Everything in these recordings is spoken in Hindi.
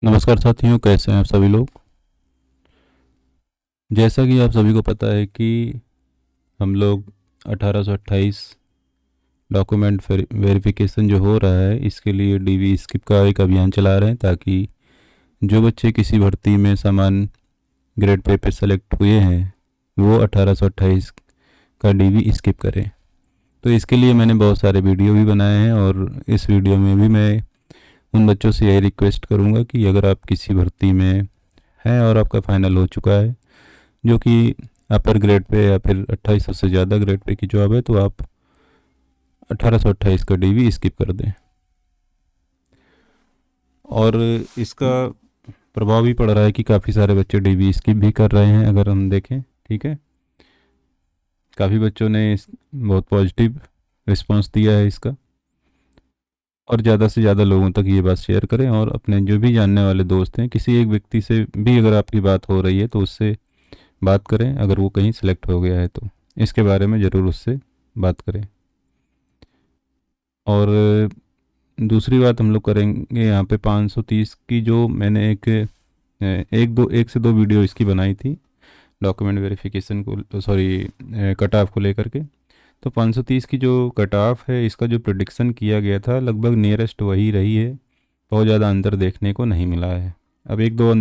नमस्कार साथियों, कैसे हैं आप सभी लोग। जैसा कि आप सभी को पता है कि हम लोग 1828 डॉक्यूमेंट वेरिफिकेशन जो हो रहा है, इसके लिए डीवी स्किप का एक अभियान चला रहे हैं ताकि जो बच्चे किसी भर्ती में समान ग्रेड पे सेलेक्ट हुए हैं वो 1828 का डीवी स्किप करें। तो इसके लिए मैंने बहुत सारे वीडियो भी बनाए हैं और इस वीडियो में भी मैं उन बच्चों से यही रिक्वेस्ट करूँगा कि अगर आप किसी भर्ती में हैं और आपका फाइनल हो चुका है, जो कि अपर ग्रेड पे या फिर 2800 से ज़्यादा ग्रेड पे की जॉब है, तो आप 1828 का डीवी स्किप कर दें। और इसका प्रभाव भी पड़ रहा है कि काफ़ी सारे बच्चे डीवी स्किप भी कर रहे हैं, अगर हम देखें। ठीक है, काफ़ी बच्चों ने बहुत पॉजिटिव रिस्पांस दिया है इसका। और ज़्यादा से ज़्यादा लोगों तक ये बात शेयर करें और अपने जो भी जानने वाले दोस्त हैं, किसी एक व्यक्ति से भी अगर आपकी बात हो रही है तो उससे बात करें, अगर वो कहीं सिलेक्ट हो गया है तो इसके बारे में ज़रूर उससे बात करें। और दूसरी बात हम लोग करेंगे यहाँ पे 530 की, जो मैंने एक से दो वीडियो इसकी बनाई थी डॉक्यूमेंट वेरिफिकेशन को, सॉरी, कट ऑफ को लेकर के। तो 530 की जो कट ऑफ है, इसका जो प्रिडिक्शन किया गया था लगभग नियरेस्ट वही रही है। बहुत ज़्यादा अंतर देखने को नहीं मिला है। अब एक दो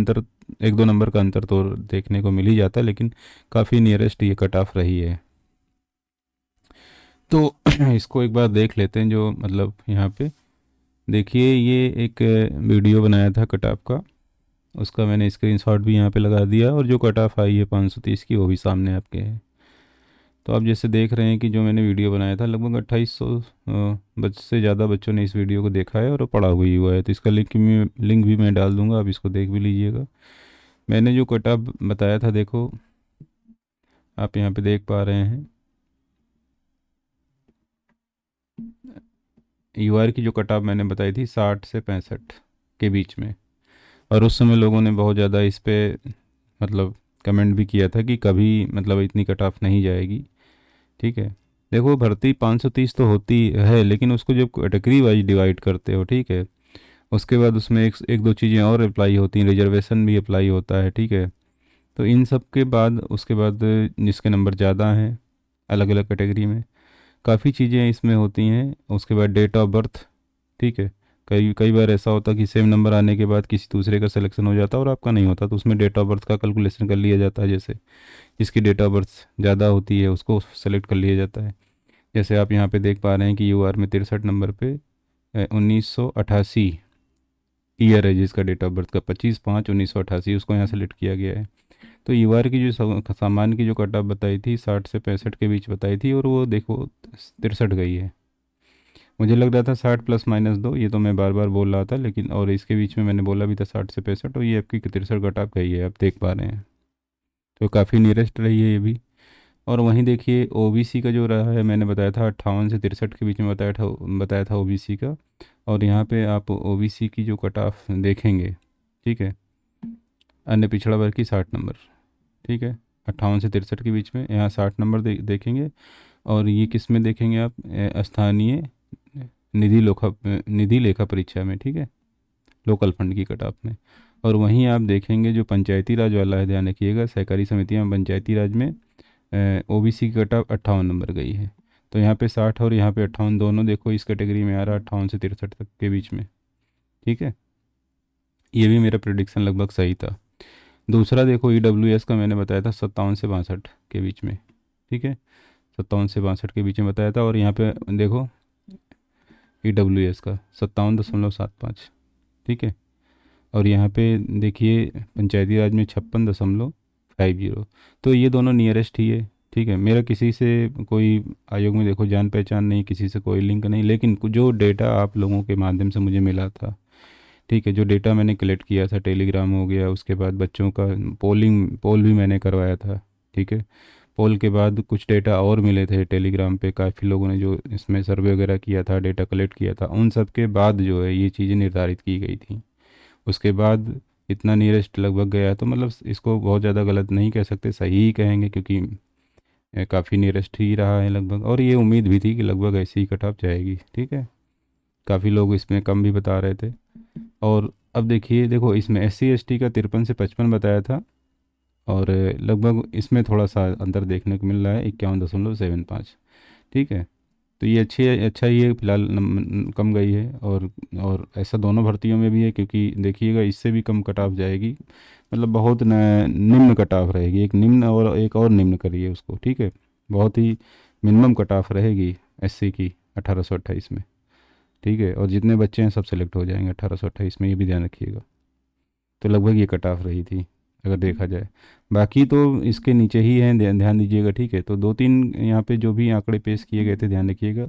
नंबर का अंतर तो देखने को मिल ही जाता है, लेकिन काफ़ी नियरेस्ट ये कट ऑफ रही है। तो इसको एक बार देख लेते हैं। जो मतलब यहाँ पे देखिए, ये एक वीडियो बनाया था कट ऑफ का, उसका मैंने स्क्रीनशॉट भी यहाँ पे लगा दिया, और जो कट ऑफ आई है 530 की वो भी सामने आपके है। तो आप जैसे देख रहे हैं कि जो मैंने वीडियो बनाया था, लगभग 2800 बच से ज़्यादा बच्चों ने इस वीडियो को देखा है और पढ़ा हुआ है। तो इसका लिंक भी मैं डाल दूंगा, आप इसको देख भी लीजिएगा। मैंने जो कट ऑफ बताया था, देखो आप यहाँ पे देख पा रहे हैं, यूआर की जो कट ऑफ मैंने बताई थी 60 से 65 के बीच में। और उस समय लोगों ने बहुत ज़्यादा इस पे मतलब कमेंट भी किया था कि कभी मतलब इतनी कट ऑफ नहीं जाएगी। ठीक है, देखो भर्ती 530 तो होती है, लेकिन उसको जब कैटेगरी वाइज डिवाइड करते हो, ठीक है, उसके बाद उसमें एक दो चीज़ें और अप्लाई होती हैं, रिजर्वेशन भी अप्लाई होता है। ठीक है, तो इन सब के बाद उसके बाद जिसके नंबर ज़्यादा हैं अलग अलग कैटेगरी में, काफ़ी चीज़ें इसमें होती हैं। उसके बाद डेट ऑफ बर्थ। ठीक है, कई कई बार ऐसा होता कि सेम नंबर आने के बाद किसी दूसरे का सिलेक्शन हो जाता और आपका नहीं होता, तो उसमें डेट ऑफ बर्थ का कैलकुलेशन कर लिया जाता है। जैसे जिसकी डेट ऑफ बर्थ ज़्यादा होती है उसको सेलेक्ट कर लिया जाता है। जैसे आप यहाँ पे देख पा रहे हैं कि यूआर में 63 नंबर पे 1988 ईयर है, जिसका डेट ऑफ बर्थ का 25/5/1988, उसको यहाँ सेलेक्ट किया गया है। तो यूआर की जो सामान की जो कट ऑफ बताई थी 60 से 65 के बीच बताई थी, और वो देखो 63 गई है। मुझे लग रहा था 60 ± 2, ये तो मैं बार बार बोल रहा था, लेकिन और इसके बीच में मैंने बोला भी था 60 से 65, और ये आपकी 63 कट ऑफ गई है, आप देख पा रहे हैं। तो काफ़ी नियरेस्ट रही है ये भी। और वहीं देखिए ओबीसी का जो रहा है, मैंने बताया था 58 से 63 के बीच में बताया था ओबीसी का। और यहाँ पे आप ओबीसी की जो कट ऑफ देखेंगे, ठीक है, अन्य पिछड़ा वर्ग की 60 नंबर। ठीक है, 58 से 63 के बीच में यहाँ 60 नंबर देखेंगे। और ये किस में देखेंगे आप, स्थानीय निधि लेखा परीक्षा में। ठीक है, लोकल फंड की कट ऑफ में। और वहीं आप देखेंगे जो पंचायती राज वाला है, ध्यान रखिएगा, सहकारी समितियाँ पंचायती राज में ओबीसी की कट ऑफ 58 नंबर गई है। तो यहाँ पे 60 और यहाँ पे 58 दोनों देखो इस कैटेगरी में आ रहा है, 58 से 63 तक के बीच में। ठीक है, ये भी मेरा प्रिडिक्शन लगभग सही था। दूसरा देखो ईडब्ल्यूएस का मैंने बताया था 57 से 62 के बीच में। ठीक है, 57 से 62 के बीच में बताया था। और यहाँ पे देखो ईडब्ल्यूएस का 57.75। ठीक है, और यहाँ पे देखिए पंचायती राज में 56.50। तो ये दोनों नियरेस्ट ही है। ठीक है, मेरा किसी से कोई आयोग में देखो जान पहचान नहीं, किसी से कोई लिंक नहीं, लेकिन जो डेटा आप लोगों के माध्यम से मुझे मिला था, ठीक है, जो डेटा मैंने कलेक्ट किया था, टेलीग्राम हो गया, उसके बाद बच्चों का पोल भी मैंने करवाया था। ठीक है, पोल के बाद कुछ डेटा और मिले थे टेलीग्राम पे, काफ़ी लोगों ने जो इसमें सर्वे वगैरह किया था, डेटा कलेक्ट किया था, उन सब के बाद जो है ये चीज़ें निर्धारित की गई थी। उसके बाद इतना नियरेस्ट लगभग गया, तो मतलब इसको बहुत ज़्यादा गलत नहीं कह सकते, सही ही कहेंगे, क्योंकि काफ़ी नियरेस्ट ही रहा है लगभग। और ये उम्मीद भी थी कि लगभग ऐसी ही कट ऑफ जाएगी। ठीक है, काफ़ी लोग इसमें कम भी बता रहे थे। और अब देखिए, देखो इसमें SC ST का 53 से 55 बताया था, और लगभग इसमें थोड़ा सा अंतर देखने को मिल रहा है, 51.75। ठीक है, तो ये अच्छी अच्छा ही है फिलहाल, कम गई है। और ऐसा दोनों भर्तियों में भी है, क्योंकि देखिएगा इससे भी कम कट ऑफ जाएगी, मतलब बहुत निम्न कट ऑफ रहेगी, एक निम्न और एक और निम्न करिए उसको, ठीक है। बहुत ही मिनिमम कट ऑफ रहेगी SC की 1828 में, ठीक है। और जितने बच्चे हैं सब सेलेक्ट हो जाएंगे 1828 में, ये भी ध्यान रखिएगा। तो लगभग ये कट ऑफ रही थी अगर देखा जाए। बाकी तो इसके नीचे ही हैं, ध्यान दीजिएगा, ठीक है। तो दो तीन यहाँ पे जो भी आंकड़े पेश किए गए थे, ध्यान रखिएगा,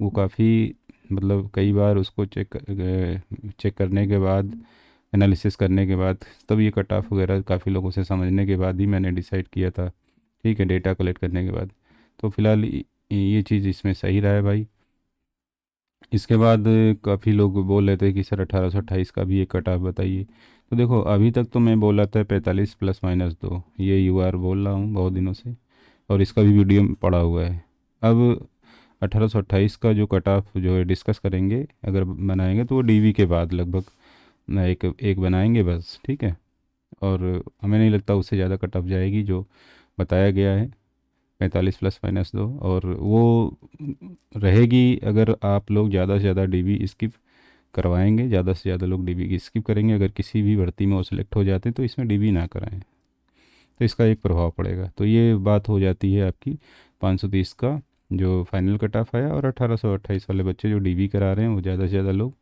वो काफ़ी, मतलब कई बार उसको चेक करने के बाद, एनालिसिस करने के बाद, तब ये कट ऑफ वगैरह काफ़ी लोगों से समझने के बाद ही मैंने डिसाइड किया था, ठीक है, डेटा कलेक्ट करने के बाद। तो फिलहाल ये चीज़ इसमें सही रहा है भाई। इसके बाद काफ़ी लोग बोल रहे थे कि सर 1828 का भी एक कट ऑफ बताइए। तो देखो अभी तक तो मैं बोला था 45 +- 2, ये UR बोल रहा हूँ बहुत दिनों से, और इसका भी वीडियो पड़ा हुआ है। अब 1828 का जो कट ऑफ जो है डिस्कस करेंगे, अगर बनाएंगे तो वो DV के बाद लगभग एक एक बनाएंगे बस, ठीक है। और हमें नहीं लगता उससे ज़्यादा कट ऑफ जाएगी जो बताया गया है, 45 +- 2, और वो रहेगी अगर आप लोग ज़्यादा से ज़्यादा DB स्किप करवाएंगे, ज़्यादा से ज़्यादा लोग DB की स्किप करेंगे, अगर किसी भी भर्ती में वो सिलेक्ट हो जाते हैं तो इसमें DB ना कराएं, तो इसका एक प्रभाव पड़ेगा। तो ये बात हो जाती है आपकी 530 का जो फाइनल कट ऑफ आया, और 1828 वाले बच्चे जो DB करा रहे हैं वो ज़्यादा से ज़्यादा लोग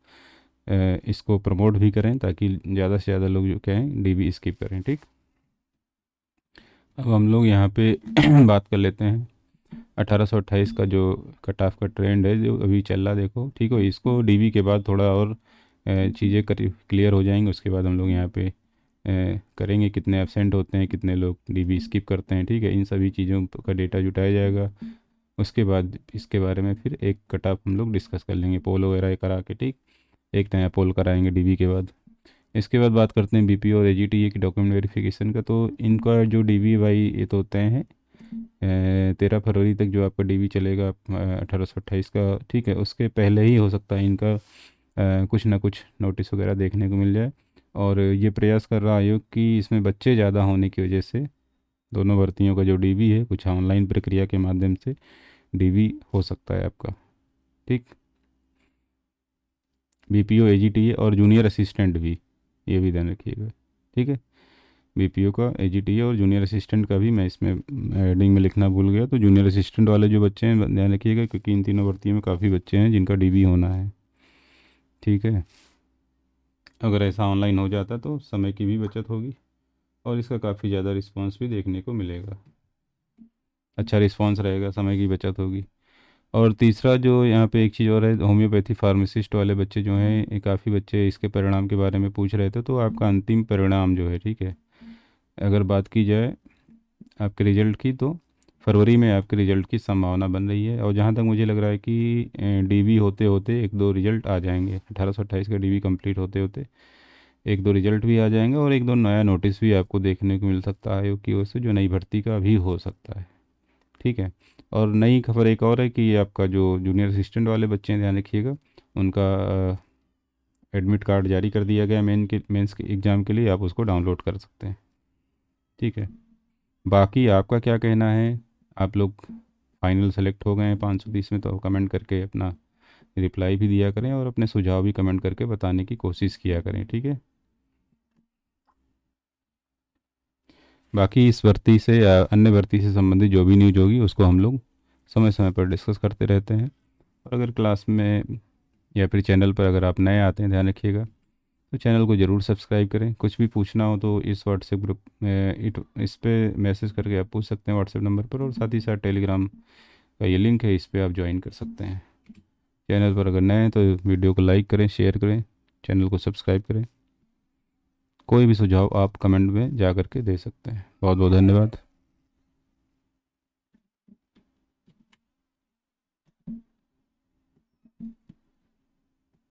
इसको प्रमोट भी करें, ताकि ज़्यादा से ज़्यादा लोग जो कहें DB स्किप करें, ठीक। अब हम लोग यहाँ पे बात कर लेते हैं 1828 का जो कट ऑफ का ट्रेंड है जो अभी चल रहा, देखो ठीक हो, इसको DB के बाद थोड़ा और चीज़ें क्लियर हो जाएंगी। उसके बाद हम लोग यहाँ पे करेंगे कितने एब्सेंट होते हैं, कितने लोग DB स्किप करते हैं, ठीक है। इन सभी चीज़ों का डेटा जुटाया जाएगा। उसके बाद इसके बारे में फिर एक कट ऑफ हम लोग डिस्कस कर लेंगे, पोल वगैरह करा के, ठीक। एक नया पोल कराएंगे DB के बाद। इसके बाद बात करते हैं BPO और AGTA की डॉक्यूमेंट वेरिफिकेशन का। तो इनका जो DB भाई ये तो तय है, 13 फरवरी तक जो आपका DB चलेगा 1828 का, ठीक है। उसके पहले ही हो सकता है इनका कुछ ना कुछ नोटिस वगैरह देखने को मिल जाए। और ये प्रयास कर रहा आयोग कि इसमें बच्चे ज़्यादा होने की वजह से दोनों भर्तियों का जो DB है कुछ ऑनलाइन प्रक्रिया के माध्यम से DB हो सकता है आपका, ठीक। BPO AGTA और जूनियर असिस्टेंट भी, ये भी ध्यान रखिएगा, ठीक है। BPO का, AGTA और जूनियर असिस्टेंट का भी मैं इसमें हेडिंग में लिखना भूल गया। तो जूनियर असिस्टेंट वाले जो बच्चे हैं ध्यान रखिएगा, क्योंकि इन तीनों भर्तियों में काफ़ी बच्चे हैं जिनका DB होना है, ठीक है। अगर ऐसा ऑनलाइन हो जाता तो समय की भी बचत होगी, और इसका काफ़ी ज़्यादा रिस्पांस भी देखने को मिलेगा, अच्छा रिस्पांस रहेगा, समय की बचत होगी। और तीसरा जो यहाँ पे एक चीज़ और है, होम्योपैथी फार्मासिस्ट वाले बच्चे जो हैं, ये काफ़ी बच्चे इसके परिणाम के बारे में पूछ रहे थे। तो आपका अंतिम परिणाम जो है, ठीक है, अगर बात की जाए आपके रिजल्ट की, तो फरवरी में आपके रिजल्ट की संभावना बन रही है। और जहाँ तक मुझे लग रहा है कि DB होते होते एक दो रिजल्ट आ जाएंगे, 1828 का DB कंप्लीट होते होते एक दो रिजल्ट भी आ जाएंगे, और एक दो नया नोटिस भी आपको देखने को मिल सकता है आयोग की ओर से, जो नई भर्ती का भी हो सकता है, ठीक है। और नई खबर एक और है कि ये आपका जो जूनियर असिस्टेंट वाले बच्चे हैं, ध्यान रखिएगा, उनका एडमिट कार्ड जारी कर दिया गया मेंस के एग्ज़ाम के लिए, आप उसको डाउनलोड कर सकते हैं, ठीक है। बाकी आपका क्या कहना है, आप लोग फाइनल सेलेक्ट हो गए हैं 530 में, तो कमेंट करके अपना रिप्लाई भी दिया करें, और अपने सुझाव भी कमेंट करके बताने की कोशिश किया करें, ठीक है। बाकी इस भर्ती से या अन्य भर्ती से संबंधित जो भी न्यूज होगी उसको हम लोग समय समय पर डिस्कस करते रहते हैं। और अगर क्लास में या फिर चैनल पर अगर आप नए आते हैं, ध्यान रखिएगा, तो चैनल को ज़रूर सब्सक्राइब करें। कुछ भी पूछना हो तो इस व्हाट्सएप ग्रुप इस पे मैसेज करके आप पूछ सकते हैं व्हाट्सएप नंबर पर, और साथ ही साथ टेलीग्राम का ये लिंक है, इस पर आप ज्वाइन कर सकते हैं। चैनल पर अगर नए हैं तो वीडियो को लाइक करें, शेयर करें, चैनल को सब्सक्राइब करें। कोई भी सुझाव आप कमेंट में जा करके दे सकते हैं। बहुत बहुत धन्यवाद।